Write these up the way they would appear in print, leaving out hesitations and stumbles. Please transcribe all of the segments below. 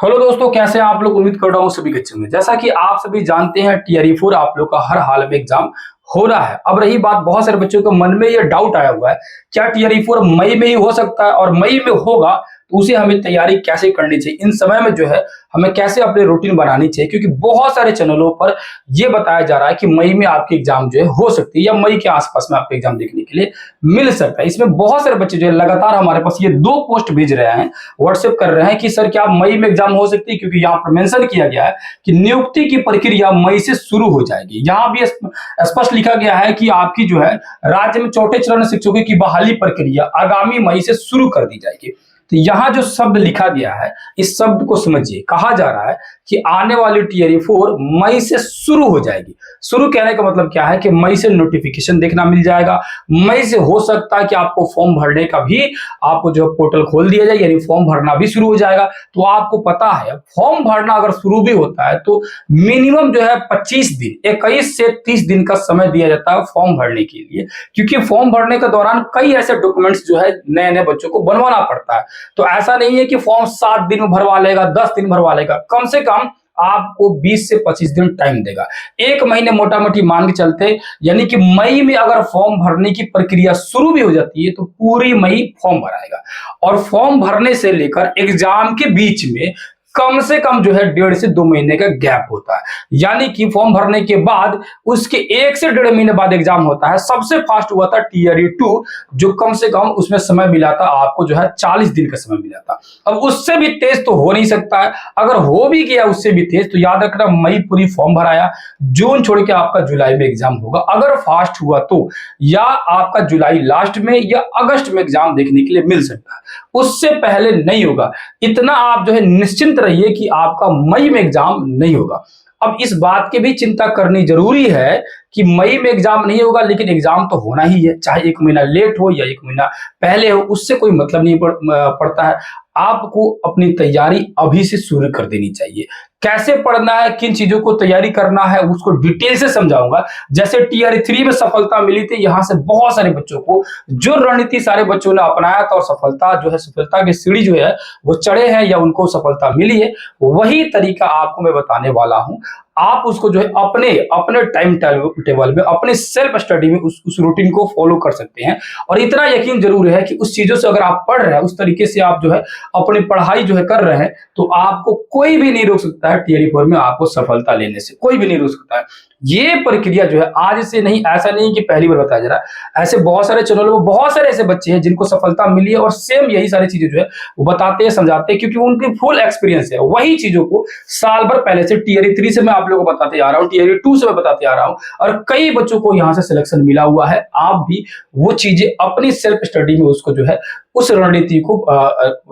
Hello दोस्तों, कैसे हैं आप लोग। उम्मीद कर रहा हूँ सभी अच्छे होंगे। जैसा कि आप सभी जानते हैं टीआरई 4 आप लोग का हर हाल में एग्जाम हो रहा है। अब रही बात, बहुत सारे बच्चों के मन में ये डाउट आया हुआ है, क्या टीआरई 4 मई में ही हो सकता है, और मई में होगा तो उसे हमें तैयारी कैसे करनी चाहिए, इन समय में जो है हमें कैसे अपनी रूटीन बनानी चाहिए। क्योंकि बहुत सारे चैनलों पर यह बताया जा रहा है कि मई में आपकी एग्जाम जो है हो सकती है, या मई के आसपास में आपको एग्जाम देखने के लिए मिल सकता है। इसमें बहुत सारे बच्चे जो है लगातार हमारे पास ये 2 पोस्ट भेज रहे हैं, व्हाट्सएप कर रहे हैं कि सर क्या मई में एग्जाम हो सकती है, क्योंकि यहाँ पर मेंशन किया गया है कि नियुक्ति की प्रक्रिया मई से शुरू हो जाएगी। यहाँ भी स्पष्ट लिखा गया है कि आपकी जो है राज्य में चौथे चरण शिक्षकों की बहाली प्रक्रिया आगामी मई से शुरू कर दी जाएगी। तो यहां जो शब्द लिखा गया है, इस शब्द को समझिए। कहा जा रहा है कि आने वाली टीआरई 4 मई से शुरू हो जाएगी। शुरू कहने का मतलब क्या है कि मई से नोटिफिकेशन देखना मिल जाएगा। मई से हो सकता है कि आपको फॉर्म भरने का भी आपको जो पोर्टल खोल दिया जाए, यानी फॉर्म भरना भी शुरू हो जाएगा। तो आपको पता है फॉर्म भरना अगर शुरू भी होता है तो मिनिमम जो है 25 दिन, 21 से 30 दिन का समय दिया जाता है फॉर्म भरने के लिए। क्योंकि फॉर्म भरने के दौरान कई ऐसे डॉक्यूमेंट्स जो है नए नए बच्चों को बनवाना पड़ता है। तो ऐसा नहीं है कि फॉर्म 7 दिन में भरवा लेगा, 10 दिन भरवा लेगा। कम से कम आपको 20 से 25 दिन टाइम देगा। 1 महीने मोटा मोटी मान के चलते, यानी कि मई में अगर फॉर्म भरने की प्रक्रिया शुरू भी हो जाती है तो पूरी मई फॉर्म भराएगा। और फॉर्म भरने से लेकर एग्जाम के बीच में कम से कम जो है 1.5 से 2 महीने का गैप होता है। यानी कि फॉर्म भरने के बाद उसके 1 से 1.5 महीने बाद एग्जाम होता है। सबसे फास्ट हुआ था टीआरई 2, जो कम से कम उसमें समय मिला था आपको जो है 40 दिन का समय मिला था। अब उससे भी तेज तो हो नहीं सकता है। अगर हो भी गया उससे भी तेज तो याद रखना, मई पूरी फॉर्म भराया, जून छोड़ के आपका जुलाई में एग्जाम होगा अगर फास्ट हुआ तो, या आपका जुलाई लास्ट में या अगस्त में एग्जाम देखने के लिए मिल सकता है। उससे पहले नहीं होगा। इतना आप जो है निश्चिंत रहिए कि आपका मई में एग्जाम नहीं होगा। अब इस बात की भी चिंता करनी जरूरी है कि मई में एग्जाम नहीं होगा, लेकिन एग्जाम तो होना ही है, चाहे 1 महीना लेट हो या 1 महीना पहले हो, उससे कोई मतलब नहीं पड़ता है। आपको अपनी तैयारी अभी से शुरू कर देनी चाहिए। कैसे पढ़ना है, किन चीजों को तैयारी करना है, उसको डिटेल से समझाऊंगा। जैसे टीआरई 3 में सफलता मिली थी, यहां से बहुत सारे बच्चों को जो रणनीति सारे बच्चों ने अपनाया था और सफलता जो है, सफलता की सीढ़ी जो है वो चढ़े हैं या उनको सफलता मिली है, वही तरीका आपको मैं बताने वाला हूं। आप उसको जो है अपने अपने टाइम टेबल में, अपने सेल्फ स्टडी में उस रूटीन को फॉलो कर सकते हैं। और इतना यकीन जरूर है कि उस चीजों से अगर आप पढ़ रहे हैं, उस तरीके से आप जो है अपनी पढ़ाई जो है कर रहे हैं, तो आपको कोई भी नहीं रोक सकता है टीआरई 4 में आपको सफलता लेने से। कोई भी नहीं रोक सकता है। ये प्रक्रिया जो है आज से नहीं, ऐसा नहीं कि पहली बार बताया जा रहा है। ऐसे बहुत सारे चैनलों में बहुत सारे ऐसे बच्चे हैं जिनको सफलता मिली है और सेम यही सारी चीजें जो है वो बताते हैं, समझाते हैं, क्योंकि उनकी फुल एक्सपीरियंस है। वही चीजों को साल भर पहले से टीआरई 3 से मैं आप लोगों को बताते आ रहा हूँ, टीआरई 2 से मैं बताते आ रहा हूँ, और कई बच्चों को यहाँ से सिलेक्शन मिला हुआ है। आप भी वो चीजें अपनी सेल्फ स्टडी में उसको जो है उस रणनीति को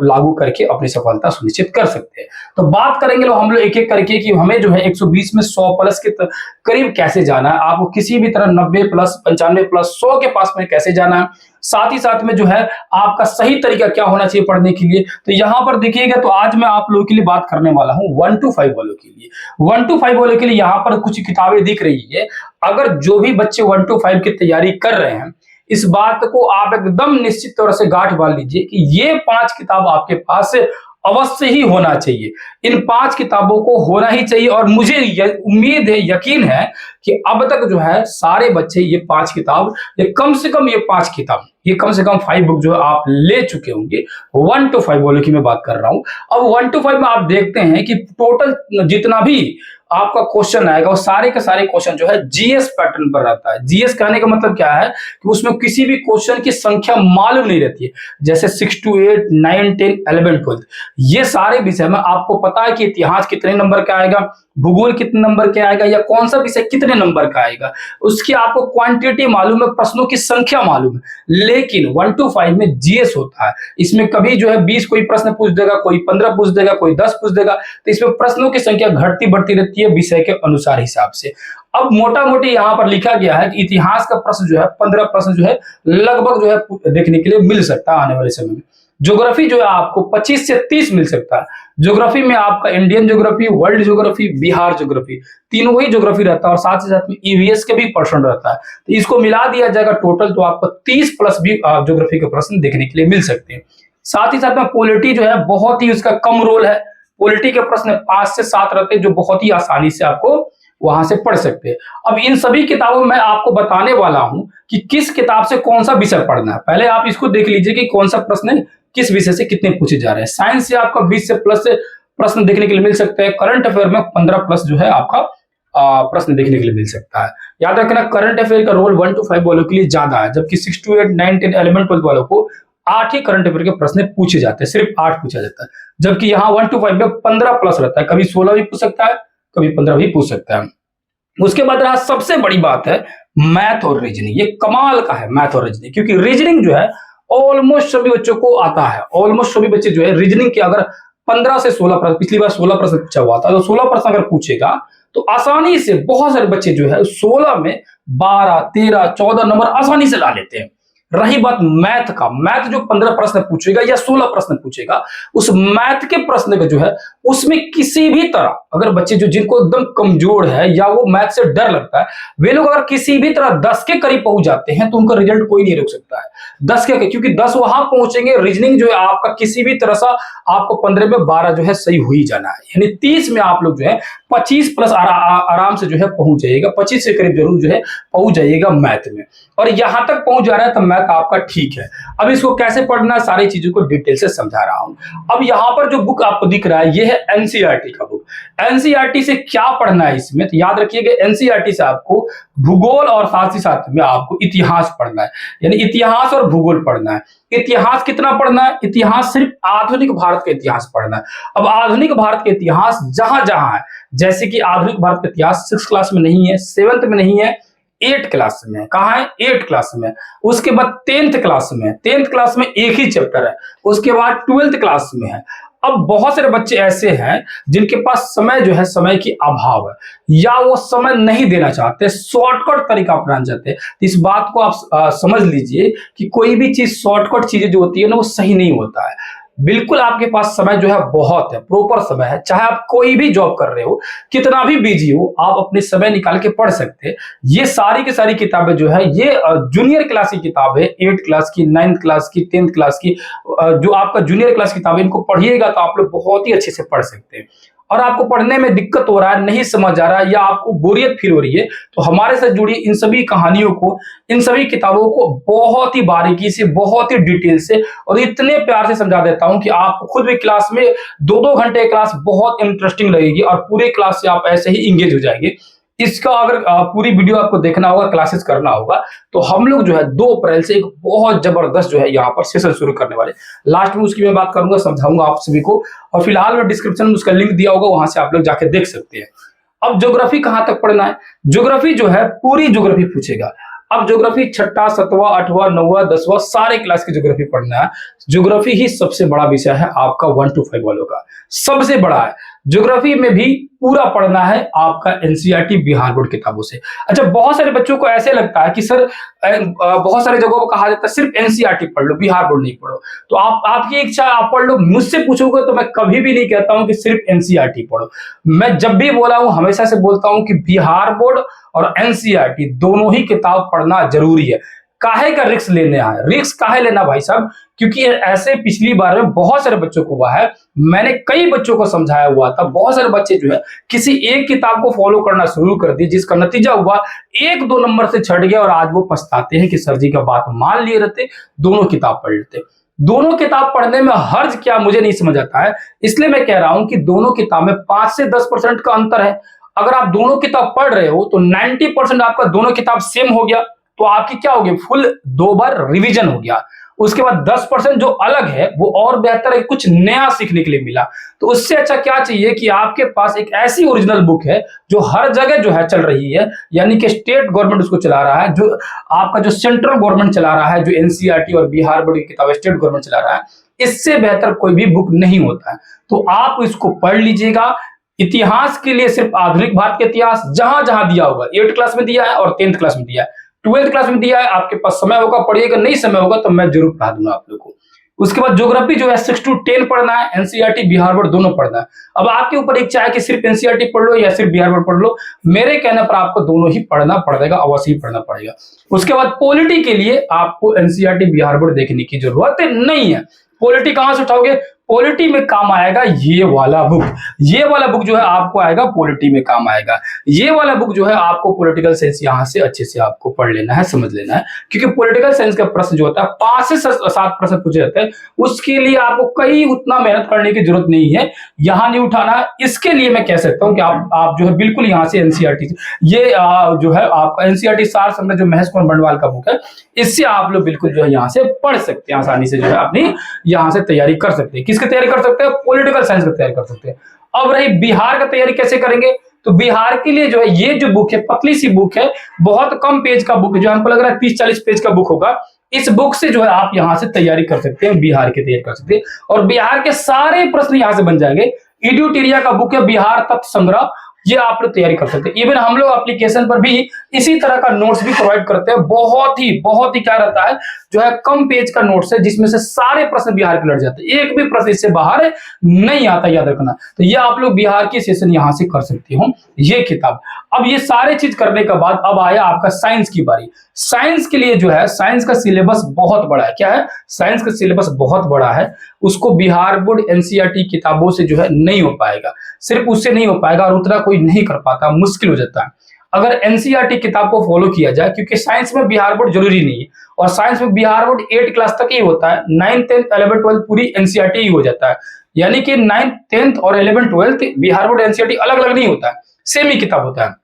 लागू करके अपनी सफलता सुनिश्चित कर सकते हैं। तो बात करेंगे हम लोग एक एक करके कि हमें जो है 120 में 100 प्लस के करीब कैसे जाना है। आपको किसी भी तरह 90 प्लस, 95 प्लस, 100 के पास में कैसे जाना है। साथ ही साथ में जो है आपका सही तरीका क्या होना चाहिए पढ़ने के लिए। तो यहां पर देखिएगा, तो आज मैं आप लोगों के लिए बात करने वाला हूं 1 to 5 वालों के लिए। 1 to 5 वालों के लिए यहां पर कुछ किताबें दिख रही है। अगर जो भी बच्चे 1 to 5 की तैयारी कर रहे हैं, इस बात को आप एकदम निश्चित तौर से गांठ बांध लीजिए कि ये 5 किताब आपके पास अवश्य ही होना चाहिए। इन 5 किताबों को होना ही चाहिए। और मुझे उम्मीद है, यकीन है कि अब तक जो है सारे बच्चे ये 5 किताब, ये कम से कम ये 5 किताब, ये कम से कम 5 बुक जो है आप ले चुके होंगे। 1 to 5 वालों की मैं बात कर रहा हूं। अब 1 to 5 में आप देखते हैं कि टोटल जितना भी आपका क्वेश्चन आएगा वो सारे के सारे क्वेश्चन जो है जीएस पैटर्न पर रहता है। जीएस कहने का मतलब क्या है कि उसमें किसी भी क्वेश्चन की संख्या मालूम नहीं रहती है। जैसे 6 to 8, 9, 10, 11, 12 ये सारे विषय में आपको पता है कि इतिहास कितने नंबर का आएगा, भूगोल कितने नंबर का आएगा, या कौन सा विषय कितने नंबर का आएगा, उसकी आपको क्वांटिटी मालूम है, प्रश्नों की संख्या मालूम है। लेकिन 1 to 5 में जीएस होता है। इसमें कभी जो है 20 कोई प्रश्न पूछ देगा, कोई 15 पूछ देगा, कोई 10 पूछ देगा। तो इसमें प्रश्नों की संख्या घटती बढ़ती रहती है विषय के अनुसार हिसाब से। अब मोटा मोटी यहाँ पर लिखा गया है कि इतिहास का प्रश्न जो है 15 प्रश्न जो है लगभग जो है देखने के लिए मिल सकता है आने वाले समय में। ज्योग्राफी जो है आपको 25 से 30 मिल सकता है। ज्योग्राफी में आपका Indian geography, world geography, Bihar geography, तीनों ही ज्योग्राफी रहता है। और साथ ही साथ में ईवीएस के भी पर्सन रहता है। तो इसको मिला दिया जाएगा टोटल, तो आपको 30 प्लस भी ज्योग्राफी के प्रश्न देखने के लिए मिल सकते हैं। साथ ही साथ में पॉलिटी जो है बहुत ही उसका कम रोल है। पॉलिटी के प्रश्न 5 से 7 रहते हैं जो बहुत ही आसानी से आपको वहां से पढ़ सकते हैं। अब इन सभी किताबों में आपको बताने वाला हूं कि किस किताब से कौन सा विषय पढ़ना है। पहले आप इसको देख लीजिए कि कौन सा प्रश्न किस विषय से कितने पूछे जा रहे हैं। साइंस से आपका 20 से प्लस से प्रश्न देखने के लिए मिल सकते हैं। करंट अफेयर में 15 प्लस जो है आपका प्रश्न देखने के लिए मिल सकता है। याद रखना करंट अफेयर का रोल 1 to 5 वालों के लिए ज्यादा है, जबकि 6 to 8, 9, 10, 11, 12 वालों को 8 ही करंट अफेयर के प्रश्न पूछे जाते हैं, सिर्फ 8 पूछा जाता है। जबकि यहाँ 1 to 5 में 15 प्लस रहता है, कभी 16 भी पूछ सकता है, कभी 15 भी पूछ सकता है। उसके बाद रहा सबसे बड़ी बात है मैथ और रीजनिंग। ये कमाल का है मैथ और रीजनिंग, क्योंकि रीजनिंग जो है ऑलमोस्ट सभी बच्चों को आता है। ऑलमोस्ट सभी बच्चे जो है रीजनिंग के अगर 15 से 16 प्रश्न, पिछली बार 16 प्रश्न पूछा हुआ था, तो 16 प्रश्न अगर पूछेगा तो आसानी से बहुत सारे बच्चे जो है 16 में 12, 13, 14 नंबर आसानी से ला लेते हैं। रही बात मैथ का, मैथ जो 15 प्रश्न पूछेगा या 16 प्रश्न पूछेगा, उस मैथ के प्रश्न का जो है उसमें किसी भी तरह अगर बच्चे जो जिनको एकदम कमजोर है या वो मैथ से डर लगता है, वे लोग अगर किसी भी तरह 10 के करीब पहुंच जाते हैं तो उनका रिजल्ट कोई नहीं रोक सकता है। 10 के, क्योंकि 10 वहां पहुंचेंगे, रीजनिंग जो है आपका किसी भी तरह से आपको 15 में 12 जो है सही हो ही जाना है, यानी 30 में आप लोग जो है 25 प्लस आराम से जो है पहुंच जाइएगा। 25 से करीब जरूर जो है पहुंच जाइएगा मैथ में, और यहां तक पहुंच जा रहा है तो मैथ आपका ठीक है। अब इसको कैसे पढ़ना है सारी चीजों को डिटेल से समझा रहा हूं। अब यहां पर जो बुक आपको दिख रहा है ये है एनसीईआरटी का बुक। एनसीईआरटी से क्या पढ़ना है इसमें, तो याद रखिएगा एनसीईआरटी से आपको भूगोल और साथ ही साथ में आपको इतिहास पढ़ना है, यानी इतिहास और भूगोल पढ़ना है। इतिहास कितना पढ़ना है, इतिहास सिर्फ आधुनिक भारत का इतिहास पढ़ना है। अब आधुनिक भारत का इतिहास जहां जहां है, जैसे कि आधुनिक भारत का इतिहास 6th क्लास में नहीं है, 7th में नहीं है, 8th क्लास में कहा है, 8th क्लास में। उसके बाद 10th क्लास में, 10th क्लास में एक ही चैप्टर है। उसके बाद 12th क्लास में है। अब बहुत सारे बच्चे ऐसे हैं जिनके पास समय जो है, समय की अभाव है, या वो समय नहीं देना चाहते, शॉर्टकट तरीका अपनाना चाहते हैं। इस बात को आप समझ लीजिए कि कोई भी चीज शॉर्टकट चीजें जो होती है ना वो सही नहीं होता है। बिल्कुल आपके पास समय जो है बहुत है, प्रॉपर समय है, चाहे आप कोई भी जॉब कर रहे हो, कितना भी बिजी हो, आप अपने समय निकाल के पढ़ सकते हैं। ये सारी की सारी किताबें जो है ये जूनियर क्लास की किताब है, 8th क्लास की, 9th क्लास की, 10th क्लास की, जो आपका जूनियर क्लास की किताब है, इनको पढ़िएगा तो आप लोग बहुत ही अच्छे से पढ़ सकते हैं। और आपको पढ़ने में दिक्कत हो रहा है, नहीं समझ आ रहा है, या आपको बोरियत फील हो रही है, तो हमारे साथ जुड़िए। इन सभी कहानियों को, इन सभी किताबों को बहुत ही बारीकी से, बहुत ही डिटेल से और इतने प्यार से समझा देता हूं कि आप खुद भी क्लास में 2-2 घंटे क्लास बहुत इंटरेस्टिंग लगेगी और पूरे क्लास से आप ऐसे ही इंगेज हो जाएंगे। इसका अगर पूरी वीडियो आपको देखना होगा, क्लासेस करना होगा, तो हम लोग जो है 2 अप्रैल से एक बहुत जबरदस्त जो है यहाँ पर सेशन शुरू करने वाले। लास्ट में उसकी मैं बात करूंगा, समझाऊंगा आप सभी को, और फिलहाल मैं डिस्क्रिप्शन में उसका लिंक दिया होगा, वहां से आप लोग जाके देख सकते हैं। अब ज्योग्राफी कहां तक पढ़ना है, ज्योग्राफी जो है पूरी ज्योग्राफी पूछेगा। अब ज्योग्राफी 6ठा, 7वां, 8वां, 9वां, 10वां सारे क्लास की ज्योग्राफी पढ़ना है। ज्योग्राफी ही सबसे बड़ा विषय है आपका 1 to 5 वालों का, सबसे बड़ा है। ज्योग्राफी में भी पूरा पढ़ना है आपका एनसीईआरटी बिहार बोर्ड किताबों से। अच्छा, बहुत सारे बच्चों को ऐसे लगता है कि सर बहुत सारे जगहों पर कहा जाता है सिर्फ एनसीईआरटी पढ़ लो, बिहार बोर्ड नहीं पढ़ो। तो आपकी इच्छा, आप पढ़ लो। मुझसे पूछोगे तो मैं कभी भी नहीं कहता हूं कि सिर्फ एनसीईआरटी पढ़ो। मैं जब भी बोला हूं हमेशा से बोलता हूं कि बिहार बोर्ड और एनसीईआरटी दोनों ही किताब पढ़ना जरूरी है। काहे का रिस्क लेने है, रिस्क काहे लेना भाई साहब, क्योंकि ऐसे पिछली बार में बहुत सारे बच्चों को हुआ है। मैंने कई बच्चों को समझाया हुआ था, बहुत सारे बच्चे जो है किसी एक किताब को फॉलो करना शुरू कर दिए, जिसका नतीजा हुआ 1-2 नंबर से छट गया, और आज वो पछताते हैं कि सर जी का बात मान लिए रहते, दोनों किताब पढ़ लेते। दोनों किताब पढ़ने में हर्ज क्या, मुझे नहीं समझ आता है। इसलिए मैं कह रहा हूं कि दोनों किताब में 5 से 10% का अंतर है। अगर आप दोनों किताब पढ़ रहे हो तो 90% आपका दोनों किताब सेम हो गया, तो आपकी क्या होगी, फुल 2 बार रिवीजन हो गया। उसके बाद 10% जो अलग है वो और बेहतर है, कुछ नया सीखने के लिए मिला। तो उससे अच्छा क्या चाहिए कि आपके पास एक ऐसी ओरिजिनल बुक है जो हर जगह जो है चल रही है, यानी कि स्टेट गवर्नमेंट उसको चला रहा है, जो आपका जो सेंट्रल गवर्नमेंट चला रहा है, जो एनसीईआरटी और बिहार बोर्ड की किताब स्टेट गवर्नमेंट चला रहा है, इससे बेहतर कोई भी बुक नहीं होता है। तो आप इसको पढ़ लीजिएगा। इतिहास के लिए सिर्फ आधुनिक भारत का इतिहास जहां जहां दिया होगा, 8th क्लास में दिया है और 10th क्लास में दिया है, 12th क्लास में दिया है, आपके पास समय होगा पढ़िएगा, नहीं समय होगा तो मैं जरूर पढ़ा दूंगा आप लोग को। उसके बाद ज्योग्राफी जो है 6 to 10 पढ़ना है, एनसीईआरटी बिहार बोर्ड दोनों पढ़ना है। अब आपके ऊपर इच्छा है कि सिर्फ एनसीईआरटी पढ़ लो या सिर्फ बिहार बोर्ड पढ़ लो, मेरे कहने पर आपको दोनों ही पढ़ना पड़ेगा, अवश्य ही पढ़ना पड़ेगा। उसके बाद पॉलिटी के लिए आपको एनसीईआरटी बिहार बोर्ड देखने की जरूरत नहीं है। पॉलिटी कहां से उठाओगे, पॉलिटी में काम आएगा ये वाला बुक। ये वाला बुक जो है आपको आएगा पॉलिटी में काम आएगा। ये वाला बुक जो है आपको पॉलिटिकल साइंस यहां से अच्छे से आपको पढ़ लेना है, समझ लेना है, क्योंकि पॉलिटिकल साइंस का प्रश्न जो होता है 5 से 7 प्रश्न पूछे जाते हैं। उसके लिए आपको कई उतना मेहनत करने की जरूरत नहीं है, यहां नहीं उठाना। इसके लिए मैं कह सकता हूं कि आप जो है बिल्कुल यहां से एनसीईआरटी ये जो है आपका एनसीईआरटी सार संग्रह जो महेश कुमार बंडवाल का बुक है, इससे आप लोग बिल्कुल जो है यहां से पढ़ सकते हैं, आसानी से जो है अपनी यहां से तैयारी कर सकते हैं। किसकी तैयारी कर सकते हैं? पॉलिटिकल साइंस की तैयारी कर सकते हैं। अब रही बिहार का तैयारी कैसे करेंगे, तो बिहार के लिए जो है ये जो बुक है, पतली सी बुक है, बहुत कम पेज का बुक है, जो हमको लग रहा है 30-40 पेज का बुक होगा। इस बुक से जो है आप यहां से तैयारी कर सकते हैं, बिहार की तैयारी कर सकते हैं, और बिहार के सारे प्रश्न यहां से बन जाएंगे। इड्यूटेरिया का बुक है बिहार तत्व संग्रह, ये आप लोग तैयारी कर सकते हैं। इवन हम लोग एप्लीकेशन पर भी इसी तरह का नोट्स भी प्रोवाइड करते हैं। बहुत ही क्या रहता है, जो है कम पेज का नोट्स है, जिसमें से सारे प्रश्न बिहार के लड़ जाते हैं, एक भी प्रश्न इससे बाहर नहीं आता, याद रखना। तो ये आप लोग बिहार की सेशन यहां से कर सकते हो, ये किताब। अब ये सारे चीज करने के बाद अब आया आपका साइंस की बारी। साइंस के लिए जो है साइंस का सिलेबस बहुत बड़ा है। क्या है? साइंस का सिलेबस बहुत बड़ा है, उसको बिहार बोर्ड एनसीईआरटी किताबों से जो है नहीं हो पाएगा, सिर्फ उससे नहीं हो पाएगा, और उतना कोई नहीं कर पाता, मुश्किल हो जाता है अगर एनसीईआरटी किताब को फॉलो किया जाए, क्योंकि साइंस में बिहार बोर्ड जरूरी नहीं है, और साइंस में बिहार बोर्ड 8 क्लास तक ही होता है। 9th 10th 11th 12th पूरी एनसीईआरटी ही हो जाता है, यानी कि 9th 10th और 11th 12th Bihar board NCERT अलग अलग नहीं होता है, सेम ही किताब होता है।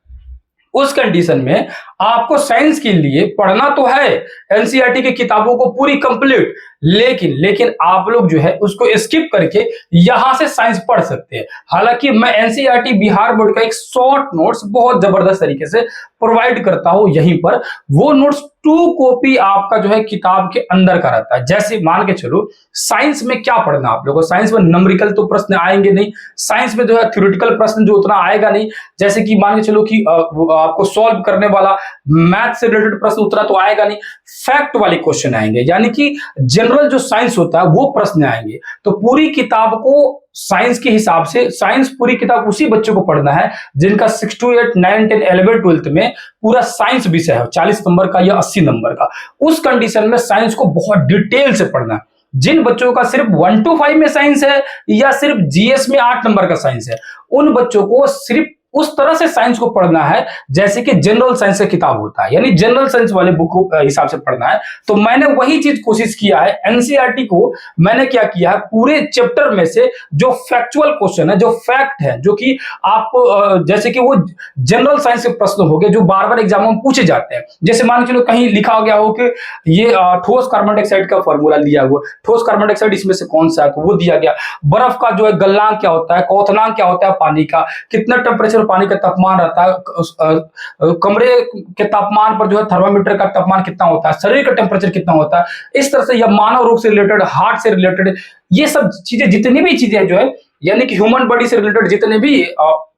उस कंडीशन में आपको साइंस के लिए पढ़ना तो है एनसीईआरटी की किताबों को पूरी कंप्लीट, लेकिन आप लोग जो है उसको स्किप करके यहां से साइंस पढ़ सकते हैं। हालांकि मैं एनसीईआरटी बिहार बोर्ड का एक शॉर्ट नोट्स बहुत जबरदस्त तरीके से प्रोवाइड करता हूं यहीं पर। वो नोट्स 2 कॉपी आपका जो है किताब के अंदर का रहता है। जैसे मान के चलो साइंस में क्या पढ़ना आप लोगों को, साइंस में न्यूमेरिकल तो प्रश्न आएंगे नहीं, साइंस में जो है थ्योरेटिकल प्रश्न जो उतना आएगा नहीं, जैसे कि मान के चलो कि आपको सॉल्व करने वाला मैथ से रिलेटेड प्रश्न उतना तो आएगा नहीं, फैक्ट वाले क्वेश्चन आएंगे, यानी कि जनरल जो साइंस होता है वो प्रश्न आएंगे। तो पूरी किताब को साइंस के हिसाब से, साइंस पूरी किताब उसी बच्चों को पढ़ना है जिनका 6 to 8 9 10 11 12 में पूरा साइंस विषय है, 40 नंबर का या 80 नंबर का। उस कंडीशन में साइंस को बहुत डिटेल से पढ़ना है। जिन बच्चों का सिर्फ 1 to 5 में साइंस है या सिर्फ जीएस में 8 नंबर का साइंस है, उन बच्चों को सिर्फ उस तरह से साइंस को पढ़ना है जैसे कि जनरल साइंस का किताब होता है, यानी जनरल साइंस वाले बुक को हिसाब से पढ़ना है। तो मैंने वही चीज कोशिश किया है, एनसीईआरटी को मैंने क्या किया है, पूरे चैप्टर में से जो फैक्चुअल क्वेश्चन है, जो फैक्ट है, जो कि आपको जैसे कि वो जनरल साइंस के प्रश्न हो गए जो बार बार एग्जाम में पूछे जाते हैं। जैसे मान के चलो कहीं लिखा गया हो कि ये ठोस कार्बन डाइऑक्साइड का फॉर्मूला दिया हुआ, ठोस कार्बन डाइऑक्साइड इसमें से कौन सा है, तो वो दिया गया। बर्फ का जो है गलनांक क्या होता है, क्वथनांक क्या होता है पानी का, कितना टेम्परेचर पानी का तापमान रहता है, कमरे के तापमान पर जो है थर्मामीटर का तापमान कितना होता है, शरीर का टेम्परेचर कितना होता है, इस तरह से, या मानव रोग से रिलेटेड, हार्ट से रिलेटेड, ये सब चीजें, जितनी भी चीजें जो है यानी कि ह्यूमन बॉडी से रिलेटेड जितने भी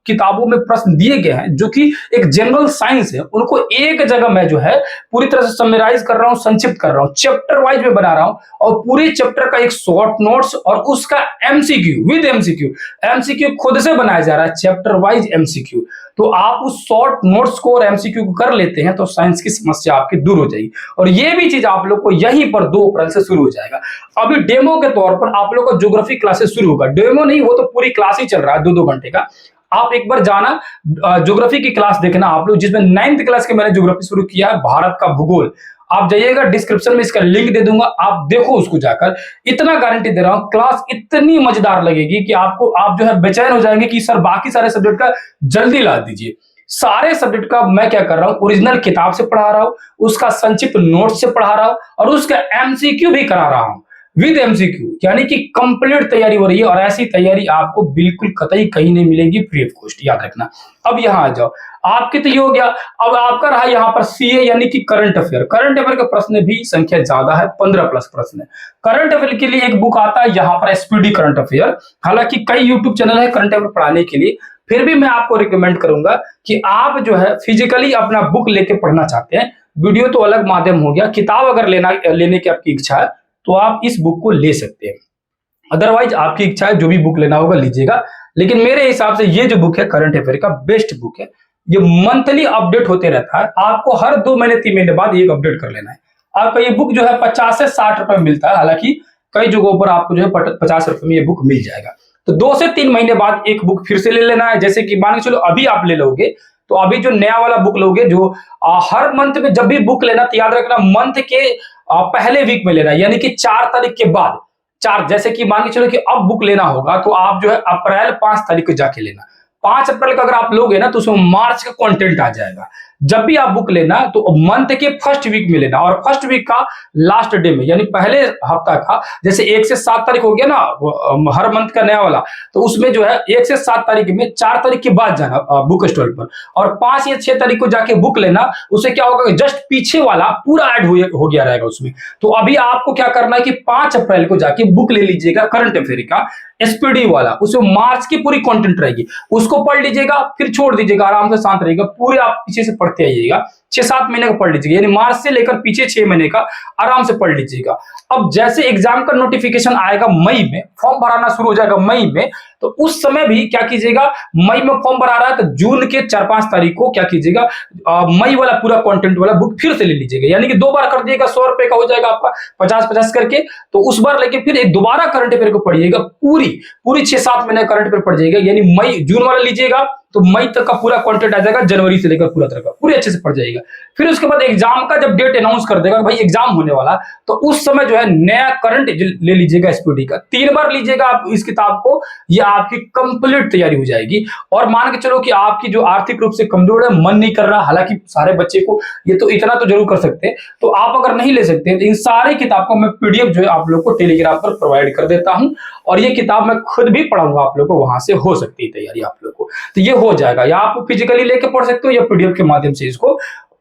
किताबों में प्रश्न दिए गए हैं जो कि एक जनरल साइंस है, उनको एक जगह मैं जो है पूरी तरह से समराइज कर रहा हूं, संक्षिप्त कर रहा हूं, चैप्टर वाइज में बना रहा हूं, और पूरे चैप्टर का एक शॉर्ट नोट्स और उसका एमसीक्यू विद एमसीक्यू, एमसीक्यू खुद से बनाया जा रहा है, चैप्टर वाइज एमसीक्यू। तो आप उस शॉर्ट नोट्स को और एमसीक्यू को कर लेते हैं तो साइंस की समस्या आपकी दूर हो जाएगी। और ये भी चीज आप लोग को यहीं पर 2 अप्रैल से शुरू हो जाएगा। अभी डेमो के तौर पर आप लोग का ज्योग्राफी क्लासेस शुरू होगा, डेमो नहीं, वो तो पूरी क्लास ही चल रहा है 2-2 घंटे का। आप एक बार जाना ज्योग्राफी की क्लास देखना आप लोग, जिसमें 9th क्लास के मैंने ज्योग्राफी शुरू किया है, भारत का भूगोल। आप जाइएगा, डिस्क्रिप्शन में इसका लिंक दे दूंगा, आप देखो उसको जाकर। इतना गारंटी दे रहा हूं, क्लास इतनी मजेदार लगेगी कि आपको, आप जो है बेचैन हो जाएंगे कि सर बाकी सारे सब्जेक्ट का जल्दी ला दीजिए। सारे सब्जेक्ट का मैं क्या कर रहा हूं, ओरिजिनल किताब से पढ़ा रहा हूं, उसका संक्षिप्त नोट से पढ़ा रहा हूं, और उसका एमसीक्यू भी करा रहा हूं विद एमसीक्यू, यानी कि कंप्लीट तैयारी हो रही है। और ऐसी तैयारी आपको बिल्कुल कतई कहीं नहीं मिलेगी फ्री ऑफ कॉस्ट, याद रखना। अब यहां आ जाओ, आपके तो ये हो गया। अब आपका रहा यहाँ पर सीए यानी कि करंट अफेयर। करंट अफेयर के प्रश्न भी संख्या ज्यादा है, 15+ प्रश्न है। करंट अफेयर के लिए एक बुक आता है यहाँ पर, एसपीडी करंट अफेयर। हालांकि कई यूट्यूब चैनल है करंट अफेयर पढ़ाने के लिए, फिर भी मैं आपको रिकमेंड करूंगा कि आप जो है फिजिकली अपना बुक लेके पढ़ना चाहते हैं, वीडियो तो अलग माध्यम हो गया, किताब अगर लेने की आपकी इच्छा है तो आप इस बुक को ले सकते हैं। अदरवाइज आपकी इच्छा है, जो भी बुक लेना होगा लीजिएगा। लेकिन मेरे हिसाब से ये जो बुक है करंट अफेयर का बेस्ट बुक है। ये मंथली अपडेट होते रहता है, आपको हर 2 महीने 3 महीने बाद एक अपडेट कर लेना है। आपका ये बुक जो है 50 से 60 रुपए में मिलता है। हालांकि कई जगहों पर आपको जो है 50 रुपए में ये बुक मिल जाएगा। तो 2 से 3 महीने बाद एक बुक फिर से ले लेना है। जैसे कि मान के चलो अभी आप ले लोगे, तो अभी जो नया वाला बुक लोगे, जो हर मंथ में जब भी बुक लेना तो याद रखना मंथ के पहले वीक में लेना है, यानी कि 4 तारीख के बाद। 4 जैसे कि मान के चलो कि अब बुक लेना होगा तो आप जो है अप्रैल 5 तारीख को जाके लेना। 5 अप्रैल का अगर आप लोगे ना तो उसमें मार्च का कंटेंट आ जाएगा। जब भी आप बुक लेना तो मंथ के फर्स्ट वीक में लेना, और फर्स्ट वीक का लास्ट डे में, यानी पहले हफ्ता का, जैसे 1 से 7 तारीख हो गया ना हर मंथ का नया वाला, तो उसमें जो है 1 से 7 तारीख में 4 तारीख के बाद जाना बुक स्टॉल पर, और 5 या 6 तारीख को जाके बुक लेना। उससे क्या होगा, जस्ट पीछे वाला पूरा ऐड हो गया रहेगा उसमें। तो अभी आपको क्या करना है कि 5 अप्रैल को जाके बुक ले लीजिएगा करंट अफेयर का एसपीडी वाला, उसमें मार्च की पूरी कंटेंट रहेगी, उसको पढ़ लीजिएगा, फिर छोड़ दीजिएगा, आराम से शांत रहेगा, पूरे आप पीछे से पढ़ते आइएगा। 6-7 महीने का पढ़ लीजिएगा, यानी मार्च से लेकर पीछे 6 महीने का आराम से पढ़ लीजिएगा। अब जैसे एग्जाम का नोटिफिकेशन आएगा मई में, फॉर्म भराना शुरू हो जाएगा मई में, तो उस समय भी क्या कीजिएगा, मई में फॉर्म भरा रहा है तो जून के 4-5 तारीख को क्या कीजिएगा, मई वाला पूरा कंटेंट वाला बुक फिर से ले लीजिएगा, यानी कि 2 बार कर दिएगा, 100 रुपए का हो जाएगा आपका 50-50 करके। तो उस बार लेके फिर एक दोबारा करंट अफेयर को पढ़िएगा, पूरी 6-7 महीने करंट अफेयर पढ़ जाएगा, यानी मई जून वाला लीजिएगा तो मई तक का पूरा कंटेंट आ जाएगा, जनवरी से लेकर पूरा तरह का पूरे अच्छे से पढ़ जाएगा। फिर उसके बाद एग्जाम का जब डेट अनाउंस कर देगा भाई एग्जाम होने वाला, तो उस समय जो है नया करंट ले लीजिएगा एसपीडी का, 3 बार लीजिएगा आप इस किताब को, ये आपकी कंप्लीट तैयारी हो जाएगी। और मान के चलो कि आपकी जो आर्थिक रूप से कमजोर है, मन नहीं कर रहा, हालांकि सारे बच्चे को ये तो इतना तो जरूर कर सकते हैं, तो आप अगर नहीं ले सकते तो इन सारी किताब को मैं पीडीएफ जो है आप लोग को टेलीग्राम पर प्रोवाइड कर देता हूं, और ये किताब मैं खुद भी पढ़ाऊंगा आप लोग को, वहां से हो सकती है तैयारी आप लोग को, तो ये हो जाएगा। या आप फिजिकली लेके पढ़ सकते हो या पीडीएफ के माध्यम से इसको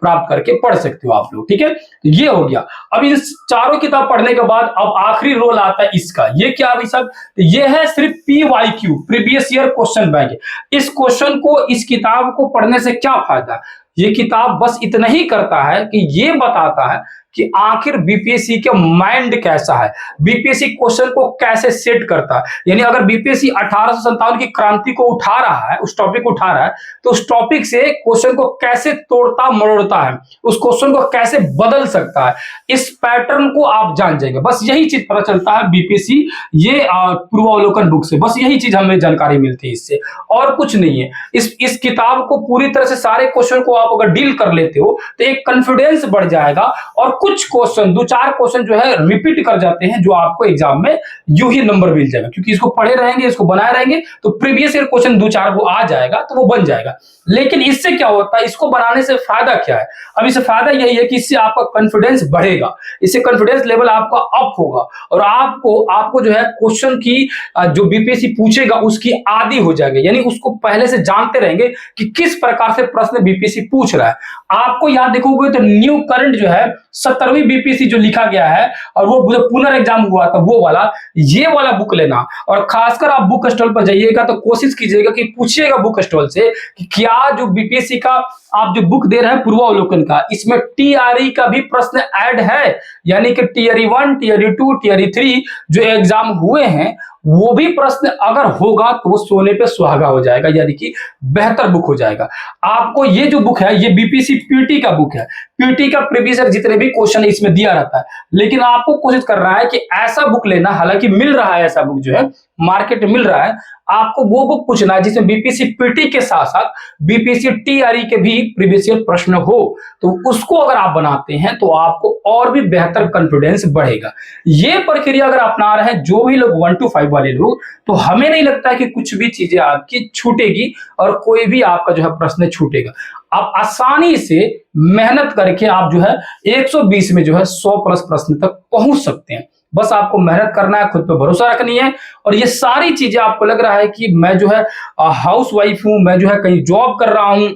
प्राप्त करके पढ़ सकते हो आप लोग, ठीक है। तो ये हो गया। अब इन चारों किताब पढ़ने के बाद अब आखिरी रोल आता है इसका, ये क्या अभी सब, तो ये है सिर्फ PYQ, previous year question bank. इस क्वेश्चन को, इस किताब को पढ़ने से क्या फायदा, ये किताब बस इतना ही करता है कि ये बताता है कि आखिर बीपीएससी का माइंड कैसा है, बीपीएससी क्वेश्चन को कैसे सेट करता है। यानी अगर बीपीएससी 1857 की क्रांति को उठा रहा है, उस टॉपिक को उठा रहा है, तो उस टॉपिक से क्वेश्चन को कैसे तोड़ता मरोड़ता है, उस क्वेश्चन को कैसे बदल सकता है, इस पैटर्न को आप जान जाएंगे। बस यही चीज पता चलता है बीपीएससी ये पूर्वावलोकन बुक से, बस यही चीज हमें जानकारी मिलती है इससे, और कुछ नहीं है। इस किताब को पूरी तरह से सारे क्वेश्चन को आप अगर डील कर लेते हो तो एक कॉन्फिडेंस बढ़ जाएगा, और कुछ क्वेश्चन 2-4 क्वेश्चन जो है रिपीट कर जाते हैं, जो आपको एग्जाम में यूं ही नंबर मिल जाएगा, क्योंकि इसको पढ़े रहेंगे, इसको बनाए रहेंगे, तो प्रीवियस ईयर क्वेश्चन 2-4 वो आ जाएगा, तो वो बन जाएगा। लेकिन इससे क्या होता है, इसको बनाने से फायदा क्या है, अब इससे फायदा यही है कि इससे आपका कॉन्फिडेंस बढ़ेगा, इससे कॉन्फिडेंस लेवल आपका अप होगा, और आपको जो है क्वेश्चन की जो बीपीएससी पूछेगा उसकी आदी हो जाएगी, यानी उसको पहले से जानते रहेंगे कि किस प्रकार से प्रश्न बीपीएससी पूछ रहा है। आपको याद देखोगे तो न्यू करंट जो है 17वीं बीपीएससी जो लिखा गया है, और वो जो पुनर्एग्जाम हुआ था वो वाला, ये वाला बुक लेना, और खासकर आप बुक स्टॉल पर जाइएगा तो कोशिश कीजिएगा कि पूछिएगा बुक स्टॉल से कि क्या जो बीपीएससी का आप जो बुक दे रहे हैं पूर्वावलोकन का, इसमें टीआरई का भी प्रश्न ऐड है, यानी कि टीआरई 1, टीआरई 2, टीआरई 3 जो एग्जाम हुए हैं वो भी प्रश्न अगर होगा तो वो सोने पे सुहागा हो जाएगा, यानी कि बेहतर बुक हो जाएगा। आपको ये जो बुक है ये बीपीएससी पीटी का बुक है, पीटी का प्रीवियस ईयर जितने भी क्वेश्चन इसमें दिया रहता है, लेकिन आपको कोशिश कर रहा है कि ऐसा बुक लेना, हालांकि मिल रहा है ऐसा बुक जो है मार्केट में मिल रहा है, आपको वो बुक पूछना है जिसमें बीपीएससी पीटी के साथ साथ बीपीएससी टीआरई के भी प्रीवियस ईयर प्रश्न हो, तो उसको अगर आप बनाते हैं तो आपको और भी बेहतर कॉन्फिडेंस बढ़ेगा। ये प्रक्रिया अगर अपना रहे हैं जो भी लोग 1 to 5 वाले लोग, तो हमें नहीं लगता है कि कुछ भी चीजें आपकी छूटेगी और कोई भी आपका जो है प्रश्न छूटेगा। आप आसानी से मेहनत करके आप जो है 120 में जो है 100+ प्रश्न तक पहुंच सकते हैं। बस आपको मेहनत करना है, खुद पे भरोसा रखनी है, और ये सारी चीजें आपको लग रहा है कि मैं जो है हाउस वाइफ हूं, मैं जो है कहीं जॉब कर रहा हूं,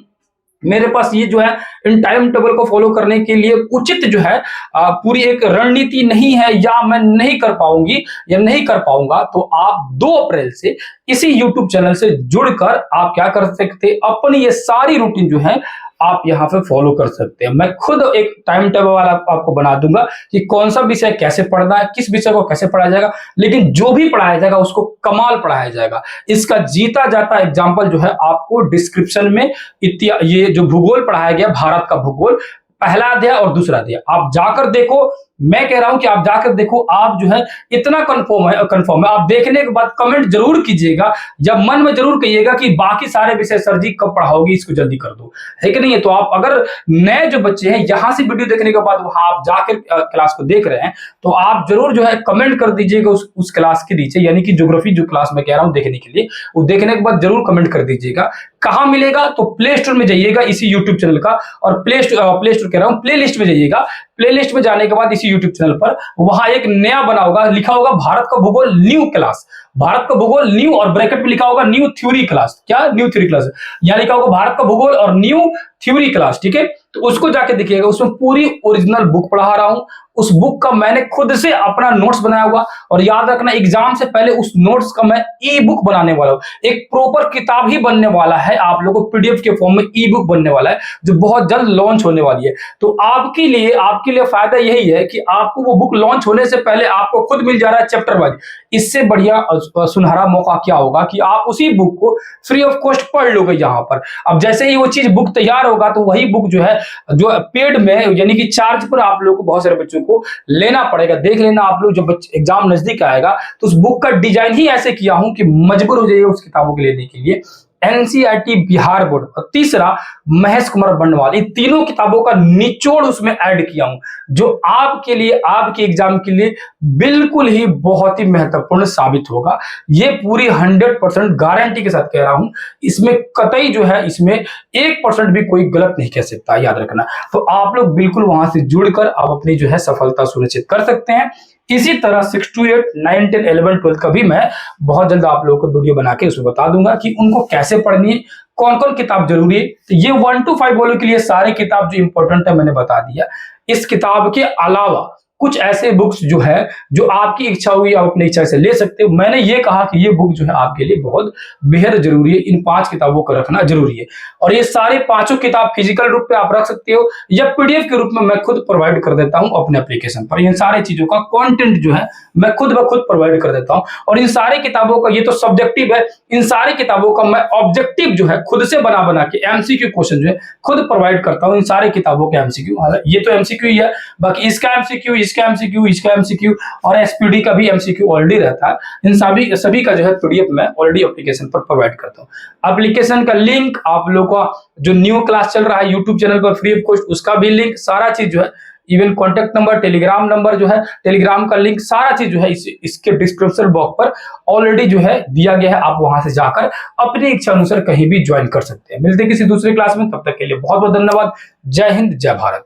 मेरे पास ये जो है इन टाइम टेबल को फॉलो करने के लिए उचित जो है पूरी एक रणनीति नहीं है, या मैं नहीं कर पाऊंगी या नहीं कर पाऊंगा, तो आप 2 अप्रैल से इसी YouTube चैनल से जुड़कर आप क्या कर सकते, अपनी ये सारी रूटीन जो है आप यहाँ पे फॉलो कर सकते हैं। मैं खुद एक टाइम टेबल वाला आपको बना दूंगा कि कौन सा विषय कैसे पढ़ना है, किस विषय को कैसे पढ़ाया जाएगा, लेकिन जो भी पढ़ाया जाएगा उसको कमाल पढ़ाया जाएगा। इसका जीता जाता एग्जाम्पल जो है आपको डिस्क्रिप्शन में ये जो भूगोल पढ़ाया गया, भारत का भूगोल, पहला अध्याय और दूसरा अध्याय आप जाकर देखो, मैं कह रहा हूं कि आप जाकर देखो, आप जो है इतना कंफर्म है, आप देखने के बाद कमेंट जरूर कीजिएगा, जब मन में जरूर कहिएगा कि बाकी सारे विषय सर जी कब पढ़ाओगी, इसको जल्दी कर दो, है कि नहीं है। तो आप अगर नए जो बच्चे हैं यहां से वीडियो देखने के बाद वहां आप जाकर क्लास को देख रहे हैं, तो आप जरूर जो है कमेंट कर दीजिएगा उस क्लास के नीचे, यानी कि ज्योग्राफी जो क्लास मैं कह रहा हूं देखने के लिए, वो देखने के बाद जरूर कमेंट कर दीजिएगा। कहां मिलेगा, तो प्ले स्टोर में जाइएगा इसी यूट्यूब चैनल का, और प्ले स्टोर कह रहा हूं, प्ले लिस्ट में जाइएगा। प्ले लिस्ट में जाने के बाद इसी यूट्यूब चैनल पर वहां एक नया बना होगा, लिखा होगा भारत का भूगोल न्यू क्लास, भारत का भूगोल न्यू, और ब्रैकेट में लिखा होगा न्यू थ्योरी क्लास। क्या न्यू थ्योरी क्लास, यहां लिखा होगा भारत का भूगोल और न्यू थ्योरी क्लास, ठीक है। तो उसको जाके देखिएगा, उसमें पूरी ओरिजिनल बुक पढ़ा रहा हूं, उस बुक का मैंने खुद से अपना नोट्स बनाया हुआ, और याद रखना एग्जाम से पहले उस नोट्स का मैं ई बुक बनाने वाला हूं, एक प्रॉपर किताब ही बनने वाला है, आप लोगों को पीडीएफ के फॉर्म में ई बुक बनने वाला है, जो बहुत जल्द लॉन्च होने वाली है। तो आपके लिए फायदा यही है कि आपको वो बुक लॉन्च होने से पहले आपको खुद मिल जा रहा है चैप्टर वाइज। इससे बढ़िया सुनहरा मौका क्या होगा कि आप उसी बुक को फ्री ऑफ कॉस्ट पढ़ लोगे यहाँ पर। अब जैसे ही वो चीज बुक तैयार होगा, तो वही बुक जो है, जो पेड में यानी कि चार्ज पर आप लोग को, बहुत सारे बच्चों को लेना पड़ेगा। देख लेना आप लोग, जब एग्जाम नजदीक आएगा तो उस बुक का डिजाइन ही ऐसे किया हूं कि मजबूर हो जाइए उस किताबों को लेने के लिए। एनसीईआरटी बिहार बोर्ड, और तीसरा महेश कुमार बंडवाल, इन तीनों किताबों का निचोड़ उसमें ऐड किया हूं, जो आपके लिए, आपके एग्जाम के लिए बिल्कुल ही बहुत ही महत्वपूर्ण साबित होगा। ये पूरी 100% गारंटी के साथ कह रहा हूं, इसमें कतई जो है, इसमें 1% भी कोई गलत नहीं कह सकता, याद रखना। तो आप लोग बिल्कुल वहां से जुड़कर आप अपनी जो है सफलता सुनिश्चित कर सकते हैं। इसी तरह 6 to 8, 9, 10, 11, 12 का भी मैं बहुत जल्द आप लोगों को वीडियो बना के उसमें बता दूंगा कि उनको कैसे पढ़नी है, कौन कौन किताब जरूरी है। तो ये 1 to 5 वालों के लिए सारे किताब जो इंपॉर्टेंट है मैंने बता दिया। इस किताब के अलावा कुछ ऐसे बुक्स जो है, जो आपकी इच्छा हुई आप अपनी इच्छा से ले सकते हो। मैंने ये कहा कि ये बुक जो है आपके लिए बहुत बेहद जरूरी है, इन 5 किताबों को रखना जरूरी है। और ये सारे 5 किताब फिजिकल रूप पे आप रख सकते हो, या पीडीएफ के रूप में मैं खुद प्रोवाइड कर देता हूं अपने एप्लीकेशन पर। इन सारी चीजों का कंटेंट जो है मैं खुद ब खुद प्रोवाइड कर देता हूं। और इन सारे किताबों का, ये तो सब्जेक्टिव है, इन सारी किताबों का मैं ऑब्जेक्टिव जो है खुद से बना के एमसीक्यू क्वेश्चन जो है खुद प्रोवाइड करता हूं। इन सारे किताबों के एमसीक्यू, ये तो एमसीक्यू ही है, बाकी इसका एमसीक्यू, इसका एमसीक्यू और एसपीडी का भी एमसीक्यू ऑलरेडी रहता है। इन सभी का जो है पीडीएफ मैं ऑलरेडी एप्लीकेशन पर प्रोवाइड करता हूं। एप्लीकेशन का लिंक, आप लोगों का जो न्यू क्लास चल रहा है यूट्यूब चैनल पर फ्री ऑफ कॉस्ट, उसका भी लिंक, सारा चीज जो है, even contact number, Telegram number जो है, टेलीग्राम का लिंक, सारा चीज जो है इसके डिस्क्रिप्शन बॉक्स पर ऑलरेडी जो है दिया गया है। आप वहां से जाकर अपनी इच्छा अनुसार कहीं भी ज्वाइन कर सकते हैं। मिलते हैं किसी दूसरे क्लास में, तब तक के लिए बहुत बहुत धन्यवाद। जय हिंद, जय भारत।